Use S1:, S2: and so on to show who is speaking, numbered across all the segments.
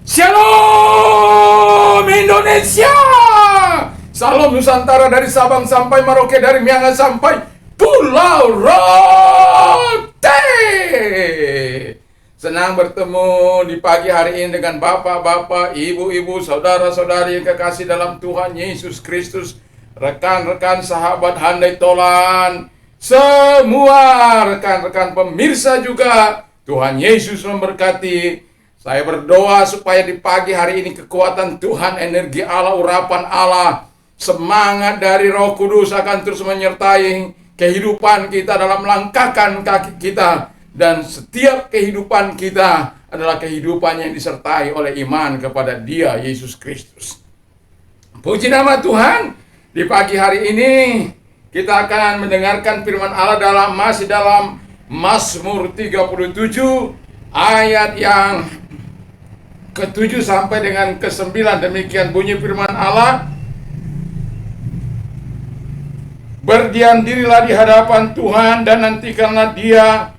S1: Shalom Indonesia. Salam Nusantara dari Sabang sampai Merauke, dari Miangas sampai Pulau Rote. Senang bertemu di pagi hari ini dengan bapak-bapak, ibu-ibu, saudara-saudari yang kekasih dalam Tuhan Yesus Kristus, rekan-rekan sahabat handai tolan, semua rekan-rekan pemirsa juga. Tuhan Yesus memberkati. Saya berdoa supaya di pagi hari ini kekuatan Tuhan, energi Allah, urapan Allah, semangat dari Roh Kudus akan terus menyertai kehidupan kita dalam langkahkan kaki kita. Dan setiap kehidupan kita adalah kehidupan yang disertai oleh iman kepada Dia, Yesus Kristus. Puji nama Tuhan. Di pagi hari ini kita akan mendengarkan firman Allah masih dalam Mazmur 37 ayat yang ke-7 sampai dengan ke-9. Demikian bunyi firman Allah. Berdiam dirilah di hadapan Tuhan dan nantikanlah Dia.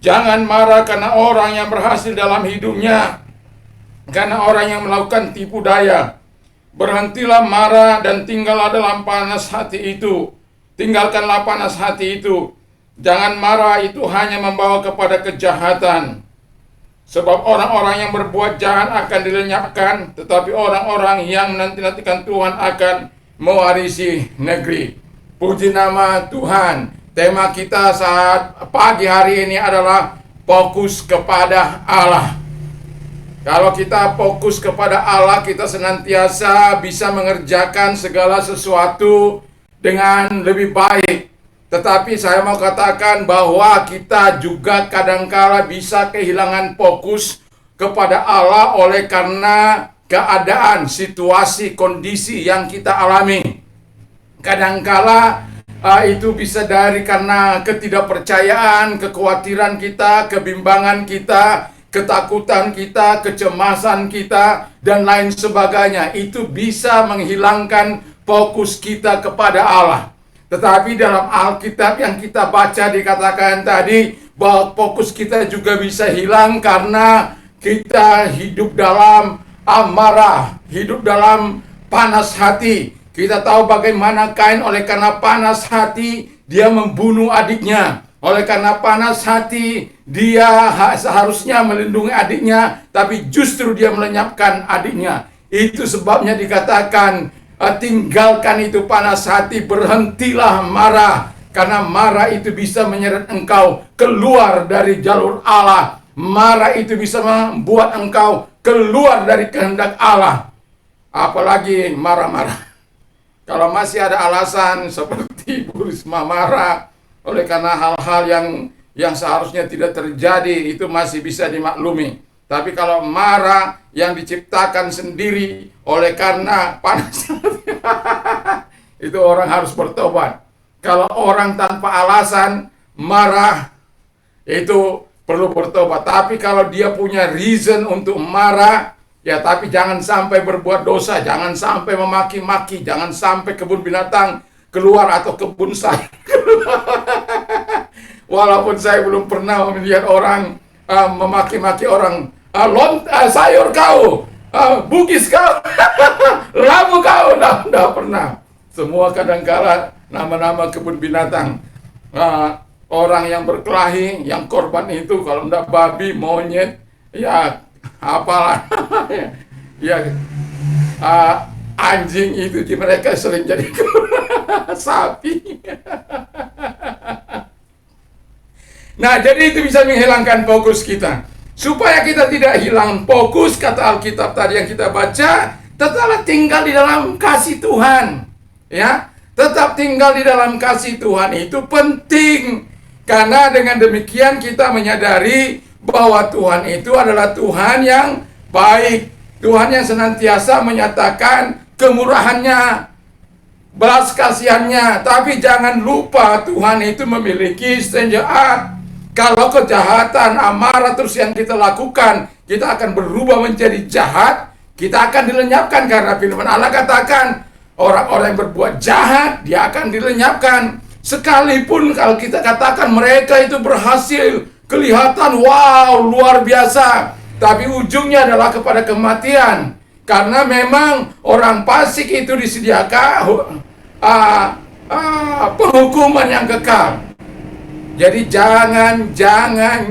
S1: Jangan marah karena orang yang berhasil dalam hidupnya, karena orang yang melakukan tipu daya. Berhentilah marah dan tinggallah dalam panas hati itu. Tinggalkanlah panas hati itu. Jangan marah, itu hanya membawa kepada kejahatan. Sebab orang-orang yang berbuat jahat akan dilenyapkan, tetapi orang-orang yang menanti-nantikan Tuhan akan mewarisi negeri. Puji nama Tuhan. Tema kita saat pagi hari ini adalah fokus kepada Allah. Kalau kita fokus kepada Allah, kita senantiasa bisa mengerjakan segala sesuatu dengan lebih baik. Tetapi saya mau katakan bahwa kita juga kadangkala bisa kehilangan fokus kepada Allah oleh karena keadaan, situasi, kondisi yang kita alami. Kadangkala itu bisa dari karena ketidakpercayaan, kekhawatiran kita, kebimbangan kita, ketakutan kita, kecemasan kita, dan lain sebagainya. Itu bisa menghilangkan fokus kita kepada Allah. Tetapi dalam Alkitab yang kita baca dikatakan tadi bahwa fokus kita juga bisa hilang karena kita hidup dalam amarah, hidup dalam panas hati. Kita tahu bagaimana Kain oleh karena panas hati dia membunuh adiknya. Oleh karena panas hati dia seharusnya melindungi adiknya, tapi justru dia melenyapkan adiknya. Itu sebabnya dikatakan tinggalkan itu panas hati, berhentilah marah, karena marah itu bisa menyeret engkau keluar dari jalur Allah. Marah itu bisa membuat engkau keluar dari kehendak Allah. Apalagi marah-marah. Kalau masih ada alasan seperti Bu Risma marah oleh karena hal-hal yang seharusnya tidak terjadi, itu masih bisa dimaklumi. Tapi kalau marah yang diciptakan sendiri oleh karena panas itu orang harus bertobat. Kalau orang tanpa alasan marah, itu perlu bertobat. Tapi kalau dia punya reason untuk marah, ya tapi jangan sampai berbuat dosa, jangan sampai memaki-maki, jangan sampai kebun binatang keluar atau kebun saya Walaupun saya belum pernah melihat orang memaki-maki orang, sayur kau, bugis kau, labu kau, tidak pernah. Semua kadangkala nama-nama kebun binatang. Orang yang berkelahi, yang korban itu kalau tidak babi, monyet, ya apalah, ya anjing itu mereka sering jadi sapi. Nah, jadi itu bisa menghilangkan fokus kita. Supaya kita tidak hilang fokus, kata Alkitab tadi yang kita baca, tetaplah tinggal di dalam kasih Tuhan. Ya, tetap tinggal di dalam kasih Tuhan itu penting. Karena dengan demikian kita menyadari bahwa Tuhan itu adalah Tuhan yang baik. Tuhan yang senantiasa menyatakan kemurahannya, belas kasihannya. Tapi jangan lupa Tuhan itu memiliki jahat. Kalau kejahatan, amarah terus yang kita lakukan, kita akan berubah menjadi jahat, kita akan dilenyapkan. Karena firman Allah katakan, orang-orang yang berbuat jahat, dia akan dilenyapkan. Sekalipun kalau kita katakan mereka itu berhasil, kelihatan wow, luar biasa. tapi ujungnya adalah kepada kematian. Karena memang orang fasik itu disediakan penghukuman yang kekal. Jadi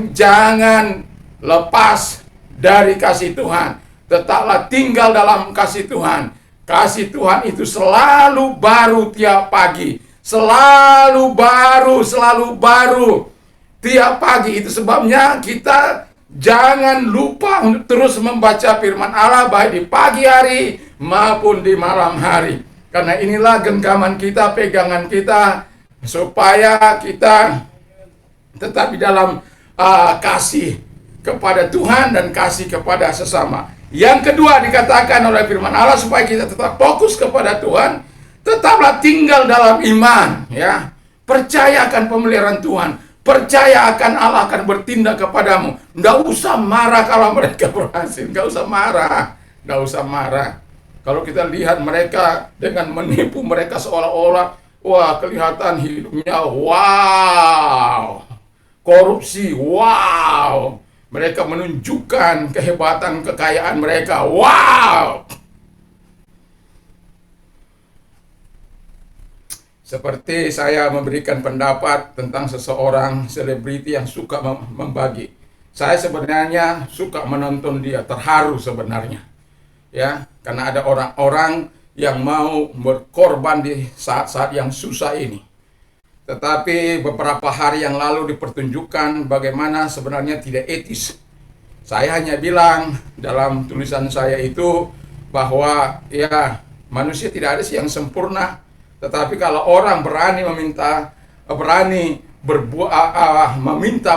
S1: jangan lepas dari kasih Tuhan. Tetaplah tinggal dalam kasih Tuhan. Kasih Tuhan itu selalu baru tiap pagi. Selalu baru tiap pagi. Itu sebabnya kita jangan lupa untuk terus membaca firman Allah baik di pagi hari maupun di malam hari. Karena inilah genggaman kita, pegangan kita, supaya kita tetap di dalam kasih kepada Tuhan dan kasih kepada sesama. Yang kedua dikatakan oleh firman Allah supaya kita tetap fokus kepada Tuhan, tetaplah tinggal dalam iman, ya. Percaya akan pemeliharaan Tuhan, percaya akan Allah akan bertindak kepadamu. Nggak usah marah kalau mereka berhasil, nggak usah marah. Kalau kita lihat mereka dengan menipu mereka seolah-olah, wah kelihatan hidupnya, wow. Korupsi, wow. Mereka menunjukkan kehebatan kekayaan mereka, wow. Seperti saya memberikan pendapat tentang seseorang selebriti yang suka membagi. Saya sebenarnya suka menonton dia, terharu sebenarnya. Ya, karena ada orang-orang yang mau berkorban di saat-saat yang susah ini. Tetapi beberapa hari yang lalu dipertunjukkan bagaimana sebenarnya tidak etis. Saya hanya bilang dalam tulisan saya itu bahwa ya manusia tidak ada yang sempurna. Tetapi kalau orang berani meminta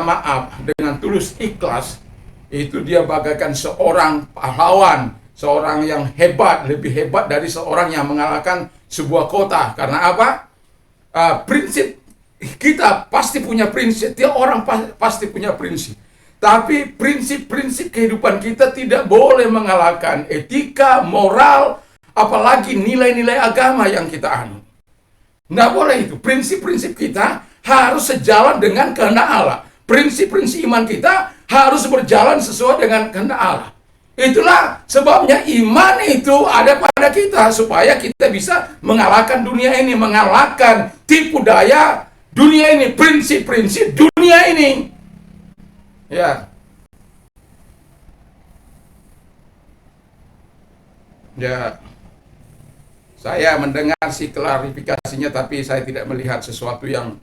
S1: maaf dengan tulus ikhlas, itu dia bagaikan seorang pahlawan, seorang yang hebat, lebih hebat dari seorang yang mengalahkan sebuah kota. Karena apa? Prinsip kita pasti punya prinsip, tiap orang pasti punya prinsip. Tapi prinsip-prinsip kehidupan kita tidak boleh mengalahkan etika, moral, apalagi nilai-nilai agama yang kita anut. Nggak boleh itu. Prinsip-prinsip kita harus sejalan dengan kehendak Allah. Prinsip-prinsip iman kita harus berjalan sesuai dengan kehendak Allah. Itulah sebabnya iman itu ada pada kita, supaya kita bisa mengalahkan dunia ini, mengalahkan tipu daya dunia ini, prinsip-prinsip dunia ini. Ya. Ya. Saya mendengar sih klarifikasinya, tapi saya tidak melihat sesuatu yang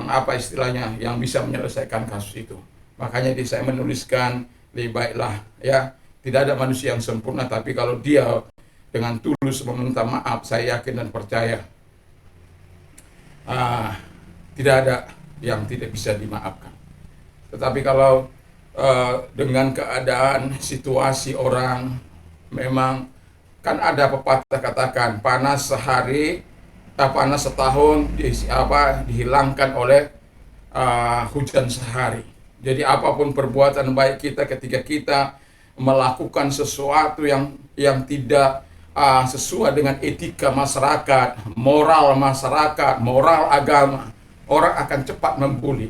S1: apa istilahnya, yang bisa menyelesaikan kasus itu. Makanya saya menuliskan, lebih baiklah ya, tidak ada manusia yang sempurna, tapi kalau dia dengan tulus meminta maaf, saya yakin dan percaya tidak ada yang tidak bisa dimaafkan. Tetapi kalau dengan keadaan situasi orang, memang kan ada pepatah katakan panas sehari, panas setahun dihilangkan oleh hujan sehari. Jadi apapun perbuatan baik kita ketika kita melakukan sesuatu yang tidak sesuai dengan etika masyarakat, moral masyarakat, moral agama, orang akan cepat membuli.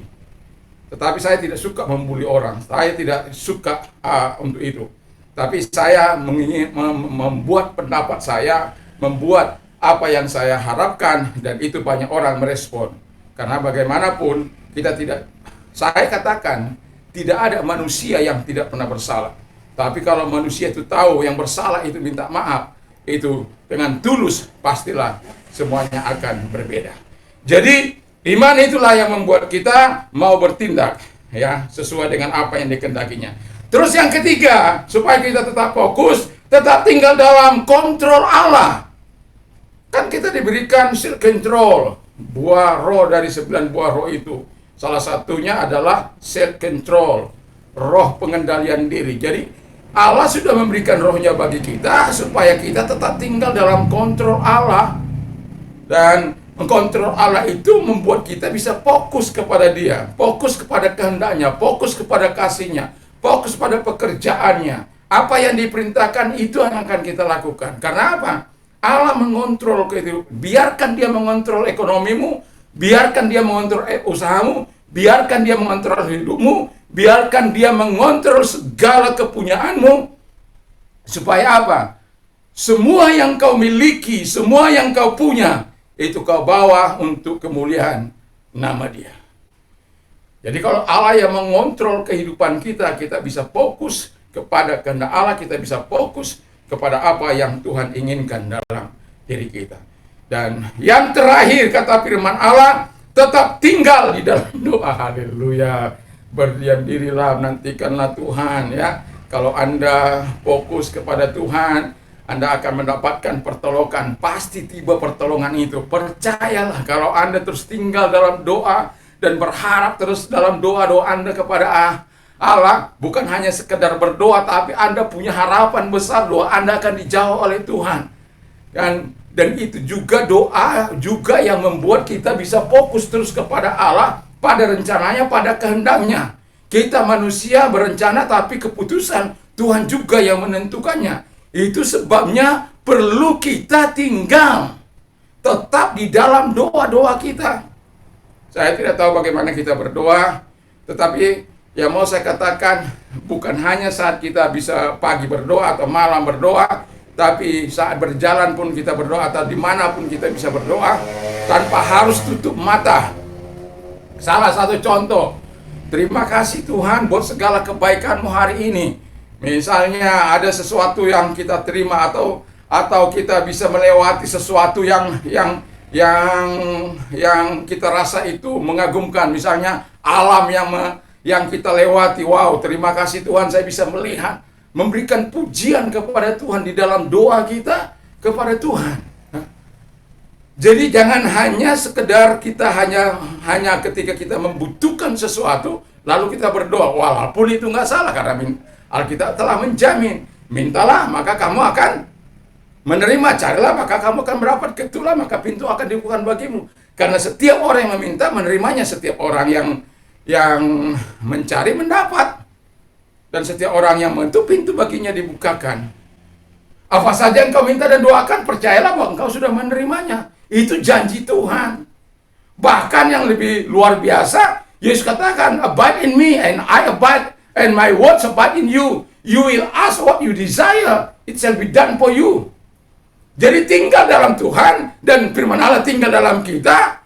S1: Tetapi saya tidak suka membuli orang, saya tidak suka untuk itu. Tapi saya membuat pendapat saya, membuat apa yang saya harapkan, dan itu banyak orang merespon. Karena bagaimanapun kita tidak, saya katakan tidak ada manusia yang tidak pernah bersalah. Tapi kalau manusia itu tahu yang bersalah itu minta maaf, itu dengan tulus, pastilah semuanya akan berbeda. Jadi iman itulah yang membuat kita mau bertindak ya sesuai dengan apa yang dikehendakinya. Terus yang ketiga, supaya kita tetap fokus, tetap tinggal dalam kontrol Allah. Kan kita diberikan self control, buah roh dari 9 buah roh itu. Salah satunya adalah self control, roh pengendalian diri. Jadi Allah sudah memberikan rohnya bagi kita supaya kita tetap tinggal dalam kontrol Allah. Dan mengkontrol Allah itu membuat kita bisa fokus kepada Dia, fokus kepada kehendaknya, fokus kepada kasihnya, fokus pada pekerjaannya. Apa yang diperintahkan itu yang akan kita lakukan. Karena apa? Allah mengontrol itu. Biarkan Dia mengontrol ekonomimu, biarkan Dia mengontrol usahamu, biarkan dia mengontrol hidupmu, biarkan dia mengontrol segala kepunyaanmu. Supaya apa? Semua yang kau miliki, semua yang kau punya, itu kau bawa untuk kemuliaan nama Dia. Jadi kalau Allah yang mengontrol kehidupan kita, kita bisa fokus kepada kehendak Allah, kita bisa fokus kepada apa yang Tuhan inginkan dalam diri kita. Dan yang terakhir kata firman Allah, tetap tinggal di dalam doa. Haleluya. Berdiam dirilah, nantikanlah Tuhan ya. Kalau Anda fokus kepada Tuhan, Anda akan mendapatkan pertolongan. Pasti tiba pertolongan itu. Percayalah, kalau Anda terus tinggal dalam doa dan berharap terus dalam doa-doa Anda kepada Allah, bukan hanya sekedar berdoa, tapi Anda punya harapan besar, doa Anda akan dijawab oleh Tuhan. Dan itu juga doa juga yang membuat kita bisa fokus terus kepada Allah, pada rencananya, pada kehendaknya. Kita manusia berencana, tapi keputusan Tuhan juga yang menentukannya. Itu sebabnya perlu kita tinggal tetap di dalam doa-doa kita. Saya tidak tahu bagaimana kita berdoa, tetapi yang mau saya katakan, bukan hanya saat kita bisa pagi berdoa atau malam berdoa, tapi saat berjalan pun kita berdoa, atau dimanapun kita bisa berdoa tanpa harus tutup mata. Salah satu contoh, terima kasih Tuhan buat segala kebaikan-Mu hari ini. Misalnya ada sesuatu yang kita terima, atau kita bisa melewati sesuatu yang kita rasa itu mengagumkan. Misalnya alam yang kita lewati. Wow, terima kasih Tuhan, saya bisa melihat, memberikan pujian kepada Tuhan di dalam doa kita kepada Tuhan. Jadi jangan hanya sekedar kita hanya ketika kita membutuhkan sesuatu lalu kita berdoa, walaupun itu nggak salah, karena Alkitab telah menjamin, mintalah maka kamu akan menerima, carilah maka kamu akan mendapat, ketuklah maka pintu akan dibukakan bagimu. Karena setiap orang yang meminta menerimanya, setiap orang yang mencari mendapat, dan setiap orang yang mengetuk pintu baginya dibukakan. Apa saja yang kau minta dan doakan, percayalah bahwa engkau sudah menerimanya. Itu janji Tuhan. Bahkan yang lebih luar biasa, Yesus katakan, abide in me and I abide, and my words abide in you. You will ask what you desire, it shall be done for you. Jadi tinggal dalam Tuhan, dan firman Allah tinggal dalam kita,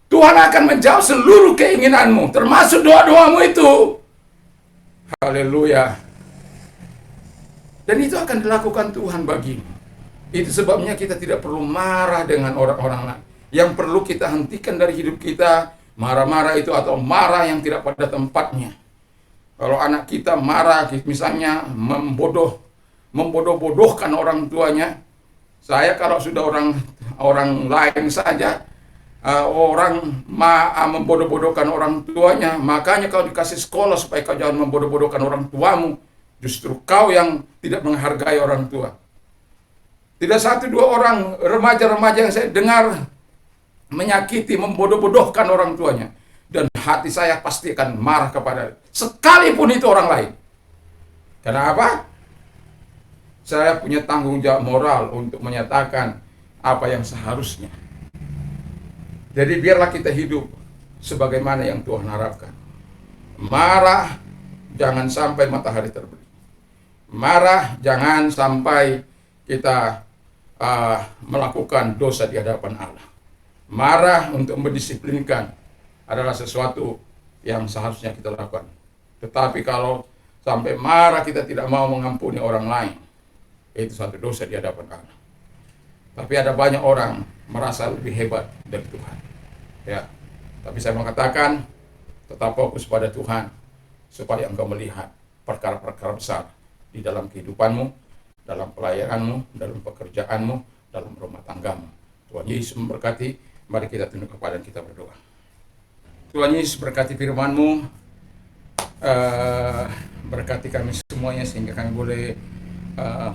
S1: Tuhan akan menjawab seluruh keinginanmu, termasuk doa-doamu itu. Haleluya. Dan itu akan dilakukan Tuhan bagimu. Itu sebabnya kita tidak perlu marah dengan orang-orang lain. Yang perlu kita hentikan dari hidup kita, marah-marah itu atau marah yang tidak pada tempatnya. Kalau anak kita marah, misalnya membodoh-bodohkan orang tuanya. Saya kalau sudah orang lain saja, membodoh-bodohkan orang tuanya, makanya kau dikasih sekolah supaya kau jangan membodoh-bodohkan orang tuamu. Justru kau yang tidak menghargai orang tua. Tidak satu dua orang remaja-remaja yang saya dengar menyakiti, membodoh-bodohkan orang tuanya. Dan hati saya pasti akan marah kepada, sekalipun itu orang lain. Karena apa? Saya punya tanggung jawab moral untuk menyatakan apa yang seharusnya. Jadi biarlah kita hidup sebagaimana yang Tuhan harapkan. Marah, jangan sampai matahari terbit. Marah, jangan sampai kita melakukan dosa di hadapan Allah. Marah untuk mendisiplinkan adalah sesuatu yang seharusnya kita lakukan. Tetapi kalau sampai marah kita tidak mau mengampuni orang lain, itu satu dosa di hadapan Allah. Tapi ada banyak orang merasa lebih hebat dari Tuhan. Ya, tapi saya mengatakan tetap fokus pada Tuhan supaya engkau melihat perkara-perkara besar di dalam kehidupanmu, dalam pelayananmu, dalam pekerjaanmu, dalam rumah tanggamu. Tuhan Yesus memberkati. Mari kita tunduk kepada dan kita berdoa. Tuhan Yesus berkati firman-Mu, berkati kami semuanya sehingga kami boleh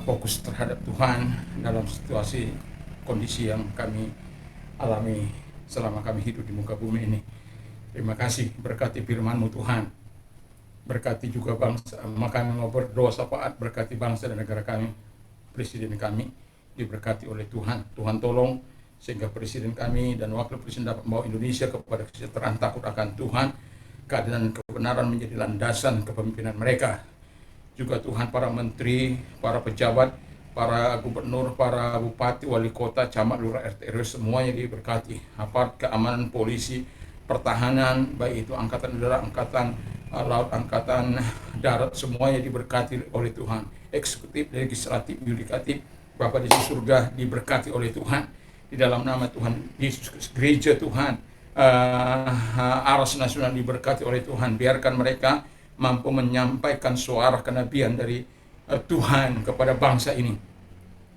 S1: fokus terhadap Tuhan dalam situasi kondisi yang kami alami selama kami hidup di muka bumi ini. Terima kasih, berkati firman-Mu Tuhan. Berkati juga bangsa, maka kami mau berdoa syafaat, berkati bangsa dan negara kami, presiden kami, diberkati oleh Tuhan. Tuhan tolong sehingga presiden kami dan wakil presiden dapat membawa Indonesia kepada kesejahteraan takut akan Tuhan, keadilan dan kebenaran menjadi landasan kepemimpinan mereka. Juga Tuhan, para menteri, para pejabat, para gubernur, para bupati, wali kota, camat, lurah, RT, RW, semuanya diberkati. Aparat keamanan, polisi, pertahanan, baik itu angkatan udara, angkatan laut, angkatan darat, semuanya diberkati oleh Tuhan. Eksekutif, legislatif, yudikatif, Bapa di surga diberkati oleh Tuhan. Di dalam nama Tuhan Yesus, gereja Tuhan, Aras Nasional diberkati oleh Tuhan. Biarkan mereka mampu menyampaikan suara kenabian dari Tuhan kepada bangsa ini.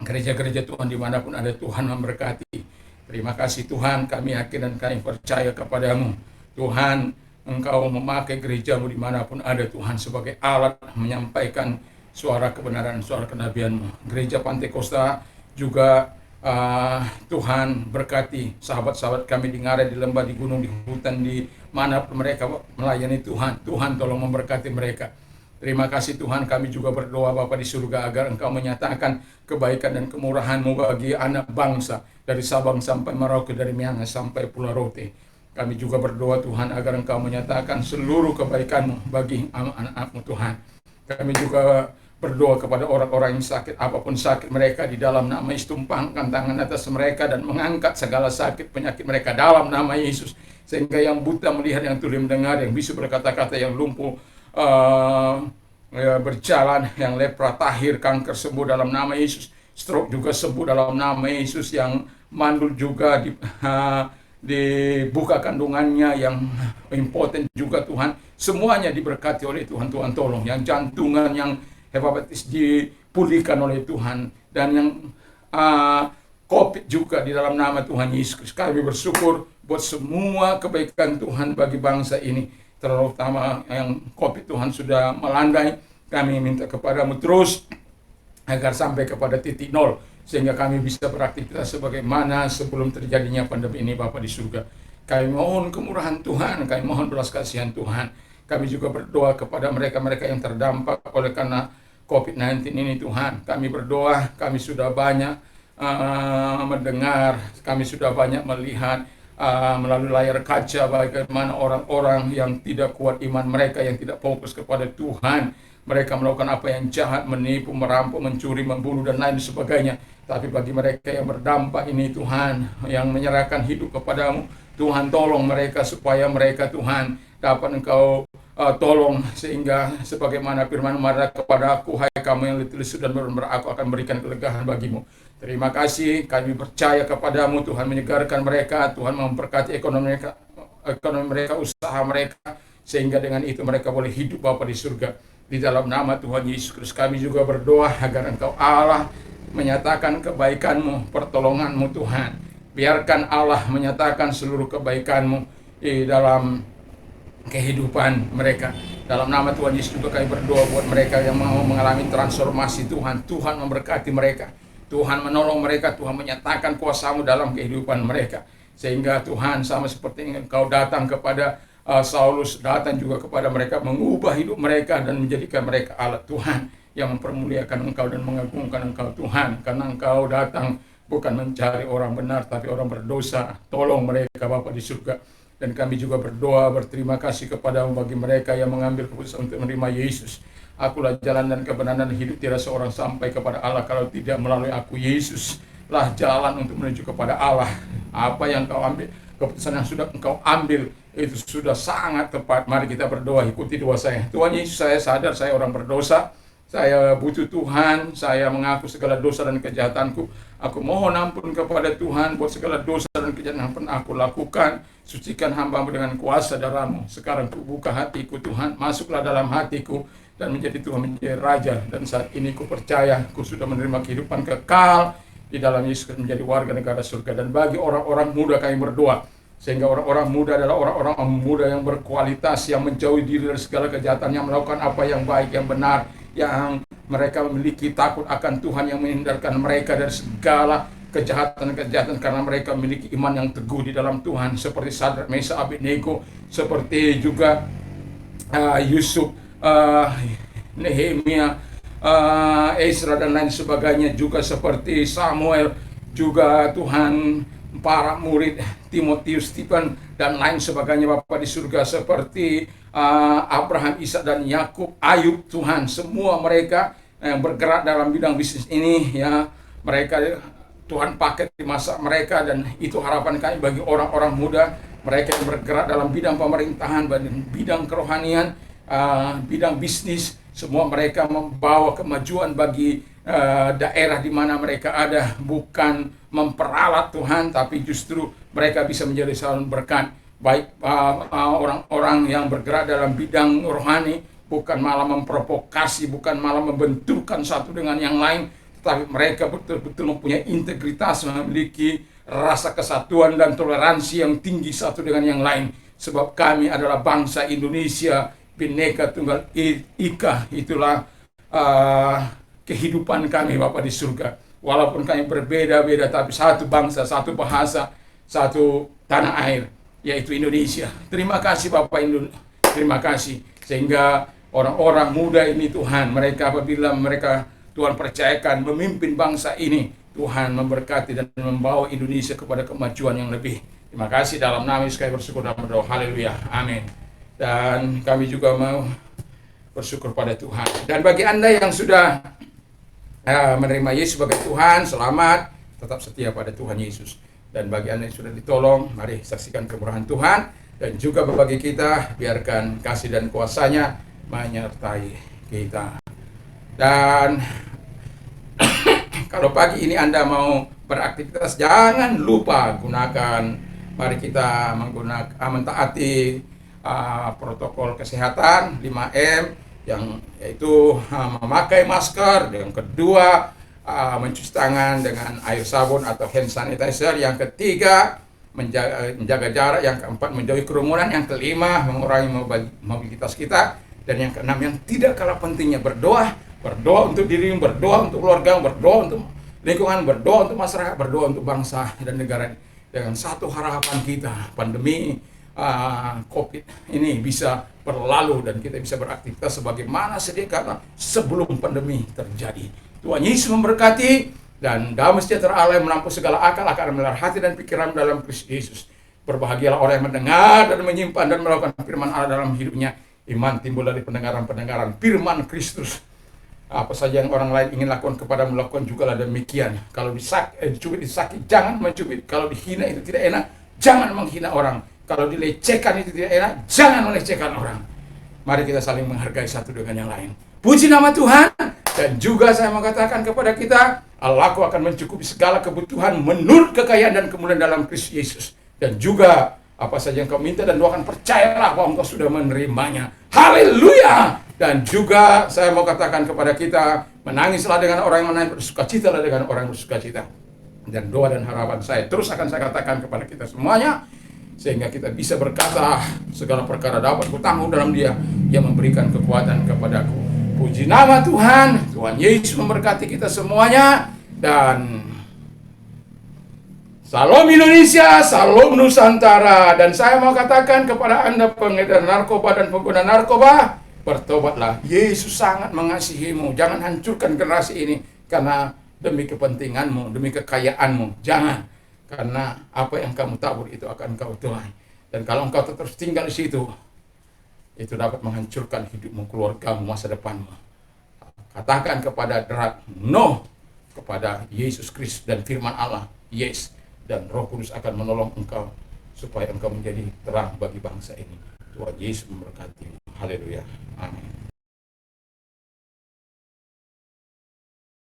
S1: Gereja-gereja Tuhan dimanapun ada, Tuhan memberkati. Terima kasih Tuhan, kami yakin dan kami percaya kepadamu. Tuhan, Engkau memakai gerejamu dimanapun ada Tuhan sebagai alat menyampaikan suara kebenaran, suara kenabian-Mu. Gereja Pantai Kosta juga Tuhan berkati sahabat-sahabat kami di Ngarai, di lembah, di gunung, di hutan, di mana mereka melayani Tuhan. Tuhan tolong memberkati mereka. Terima kasih Tuhan, kami juga berdoa Bapa di surga agar Engkau menyatakan kebaikan dan kemurahan-Mu bagi anak bangsa dari Sabang sampai Merauke, dari Miangas sampai Pulau Rote. Kami juga berdoa Tuhan agar Engkau menyatakan seluruh kebaikan-Mu bagi anak-anak-Mu Tuhan. Kami juga berdoa kepada orang-orang yang sakit, apapun sakit mereka, di dalam nama Yesus tumpangkan tangan atas mereka dan mengangkat segala sakit penyakit mereka dalam nama Yesus, sehingga yang buta melihat, yang tuli mendengar, yang bisu berkata-kata, yang lumpuh berjalan, yang lepra tahir, kanker sembuh dalam nama Yesus, stroke juga sembuh dalam nama Yesus, yang mandul juga dibuka kandungannya, yang impoten juga Tuhan, semuanya diberkati oleh Tuhan. Tuhan tolong yang jantungan, yang hepatitis dipulihkan oleh Tuhan, dan yang COVID juga di dalam nama Tuhan Yesus. Kami bersyukur buat semua kebaikan Tuhan bagi bangsa ini, terutama yang COVID Tuhan sudah melandai. Kami minta kepadamu terus agar sampai kepada titik nol, sehingga kami bisa beraktivitas sebagaimana sebelum terjadinya pandemi ini Bapa di surga. Kami mohon kemurahan Tuhan, kami mohon belas kasihan Tuhan. Kami juga berdoa kepada mereka-mereka yang terdampak oleh karena COVID-19 ini Tuhan. Kami berdoa, kami sudah banyak mendengar, kami sudah banyak melihat melalui layar kaca bagaimana orang-orang yang tidak kuat iman mereka, yang tidak fokus kepada Tuhan. Mereka melakukan apa yang jahat, menipu, merampok, mencuri, membunuh, dan lain sebagainya. Tapi bagi mereka yang berdampak ini Tuhan, yang menyerahkan hidup kepadamu, Tuhan tolong mereka supaya mereka Tuhan dapat Engkau tolong, sehingga sebagaimana firman marah kepada aku, hai kamu yang letih lesu dan benar, aku akan berikan kelegaan bagimu. Terima kasih, kami percaya kepadamu Tuhan, menyegarkan mereka, Tuhan memberkati ekonomi mereka, usaha mereka, sehingga dengan itu mereka boleh hidup Bapa di surga. Di dalam nama Tuhan Yesus Kristus kami juga berdoa agar Engkau Allah menyatakan kebaikan-Mu, pertolongan-Mu Tuhan. Biarkan Allah menyatakan seluruh kebaikan-Mu di dalam kehidupan mereka. Dalam nama Tuhan Yesus juga kami berdoa buat mereka yang mau mengalami transformasi Tuhan. Tuhan memberkati mereka, Tuhan menolong mereka, Tuhan menyatakan kuasa-Mu dalam kehidupan mereka. Sehingga Tuhan, sama seperti yang Engkau datang kepada Saulus, datang juga kepada mereka, mengubah hidup mereka dan menjadikan mereka alat Tuhan yang mempermuliakan Engkau dan mengagungkan Engkau Tuhan. Karena Engkau datang bukan mencari orang benar, tapi orang berdosa. Tolong mereka Bapa di surga. Dan kami juga berdoa, berterima kasih kepadamu bagi mereka yang mengambil keputusan untuk menerima Yesus. Akulah jalan dan kebenaran dan hidup, tiada seorang sampai kepada Allah kalau tidak melalui aku. Yesus lah jalan untuk menuju kepada Allah. Apa yang Kau ambil, keputusan yang sudah Engkau ambil, itu sudah sangat tepat. Mari kita berdoa, ikuti doa saya. Tuhan Yesus, saya sadar saya orang berdosa. Saya butuh Tuhan, saya mengaku segala dosa dan kejahatanku. Aku mohon ampun kepada Tuhan buat segala dosa dan kejahatan yang pernah aku lakukan. Sucikan hamba-Mu dengan kuasa darah-Mu. Sekarang ku buka hatiku Tuhan, masuklah dalam hatiku dan menjadi Tuhan, menjadi Raja. Dan saat ini ku percaya, ku sudah menerima kehidupan kekal di dalam Yesus, menjadi warga negara surga. Dan bagi orang-orang muda kami berdoa, sehingga orang-orang muda adalah orang-orang muda yang berkualitas, yang menjauhi diri dari segala kejahatan, yang melakukan apa yang baik, yang benar, yang mereka memiliki takut akan Tuhan, yang menghindarkan mereka dari segala kejahatan-kejahatan, karena mereka memiliki iman yang teguh di dalam Tuhan, seperti Sadrak, Mesak, Abednego, seperti juga Yusuf, Nehemia, Ezra dan lain sebagainya, juga seperti Samuel, juga Tuhan para murid Timotius, Stephen, dan lain sebagainya Bapa di surga, seperti Abraham, Ishak, dan Yakub, Ayub, Tuhan, semua mereka yang bergerak dalam bidang bisnis ini, ya, mereka Tuhan pakai di masa mereka, dan itu harapan kami bagi orang-orang muda, mereka yang bergerak dalam bidang pemerintahan, bidang kerohanian, bidang bisnis, semua mereka membawa kemajuan bagi daerah di mana mereka ada, bukan memperalat Tuhan, tapi justru mereka bisa menjadi saluran berkat. Baik orang-orang yang bergerak dalam bidang rohani, bukan malah memprovokasi, bukan malah membenturkan satu dengan yang lain, tetapi mereka betul-betul mempunyai integritas, memiliki rasa kesatuan dan toleransi yang tinggi satu dengan yang lain. Sebab kami adalah bangsa Indonesia, Bhinneka Tunggal Ika. Itulah kehidupan kami Bapa di surga. Walaupun kami berbeda-beda, tapi satu bangsa, satu bahasa, satu tanah air, yaitu Indonesia. Terima kasih Bapak Indonesia, terima kasih. Sehingga orang-orang muda ini Tuhan, mereka apabila mereka Tuhan percayakan memimpin bangsa ini, Tuhan memberkati dan membawa Indonesia kepada kemajuan yang lebih. Terima kasih, dalam nama Yesus kami bersyukur dan berdoa. Haleluya, amin. Dan kami juga mau bersyukur pada Tuhan. Dan bagi Anda yang sudah menerima Yesus sebagai Tuhan, selamat, tetap setia pada Tuhan Yesus. Dan bagi Anda yang sudah ditolong, mari saksikan kemurahan Tuhan. Dan juga bagi kita, biarkan kasih dan kuasa-Nya menyertai kita. Dan kalau pagi ini Anda mau beraktivitas, jangan lupa mari kita mentaati protokol kesehatan 5M, yang yaitu memakai masker, yang kedua mencuci tangan dengan air sabun atau hand sanitizer, yang ketiga menjaga jarak, yang keempat menjauhi kerumunan, yang kelima mengurangi mobilitas kita, dan yang keenam yang tidak kalah pentingnya berdoa untuk diri, berdoa untuk keluarga, berdoa untuk lingkungan, berdoa untuk masyarakat, berdoa untuk bangsa dan negara. Dengan satu harapan kita, pandemi COVID ini bisa berlalu dan kita bisa beraktivitas sebagaimana sedia kala sebelum pandemi terjadi. Tuhan Yesus memberkati, dan damai sejahtera Allah yang menampung segala akal akan memelihara hati dan pikiran dalam Kristus Yesus. Berbahagialah orang yang mendengar dan menyimpan dan melakukan firman Allah dalam hidupnya. Iman timbul dari pendengaran firman Kristus. Apa saja yang orang lain ingin lakukan kepada melakukan juga lah demikian. Kalau dicubit disakit, jangan mencubit. Kalau dihina itu tidak enak, jangan menghina orang. Kalau dilecehkan itu tidak enak, jangan melecehkan orang. Mari kita saling menghargai satu dengan yang lain. Puji nama Tuhan. Dan juga saya mau katakan kepada kita, Allahku akan mencukupi segala kebutuhan menurut kekayaan dan kemuliaan dalam Kristus Yesus. Dan juga apa saja yang kau minta dan doakan, percayalah bahwa engkau sudah menerimanya. Haleluya. Dan juga saya mau katakan kepada kita, menangislah dengan orang yang menangis, bersukacitalah dengan orang yang bersukacita. Dan doa dan harapan saya terus akan saya katakan kepada kita semuanya, sehingga kita bisa berkata, segala perkara dapat kutanggung dalam Dia yang memberikan kekuatan kepadaku. Puji nama Tuhan. Tuhan Yesus memberkati kita semuanya. Dan Salam Indonesia, salam Nusantara. Dan saya mau katakan kepada Anda pengedar narkoba dan pengguna narkoba, bertobatlah. Yesus sangat mengasihimu. Jangan hancurkan generasi ini karena demi kepentinganmu, demi kekayaanmu. Jangan. Karena apa yang kamu tabur itu akan kau tuai. Dan kalau engkau terus tinggal di situ, itu dapat menghancurkan hidupmu, keluargamu, masa depanmu. Katakan kepada drug, no, kepada Yesus Kristus dan firman Allah, yes. Dan Roh Kudus akan menolong engkau supaya engkau menjadi terang bagi bangsa ini. Tuhan Yesus memberkati. Haleluya. Amin.